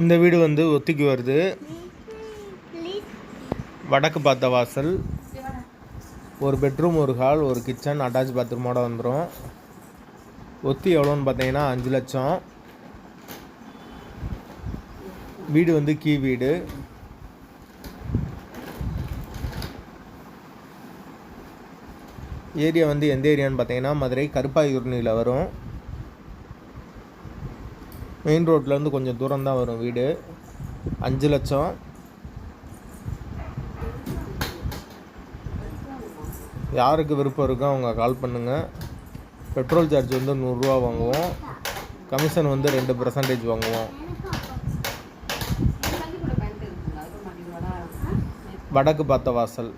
இந்த வீடு வந்து ஒத்திக்கு வருது. வடக்கு பார்த்த வாசல், ஒரு பெட்ரூம், ஒரு ஹால், ஒரு கிச்சன், அட்டாச் பாத்ரூமோட வந்துடும். ஒத்தி எவ்வளோன்னு பார்த்தீங்கன்னா 5 லட்சம். வீடு வந்து கீ வீடு. ஏரியா வந்து எந்த ஏரியான்னு பார்த்தீங்கன்னா மதுரை கருப்பாயூர்னியில் வரும். மெயின் ரோட்லேருந்து கொஞ்சம் தூரம் தான் வரும் வீடு. 5 லட்சம். யாருக்கு விருப்பம் இருக்கோ அவங்க கால் பண்ணுங்கள். பெட்ரோல் சார்ஜ் வந்து 100 ரூபா வாங்குவோம். கமிஷன் வந்து 2% வாங்குவோம். வடக்கு பார்த்த வாசல்.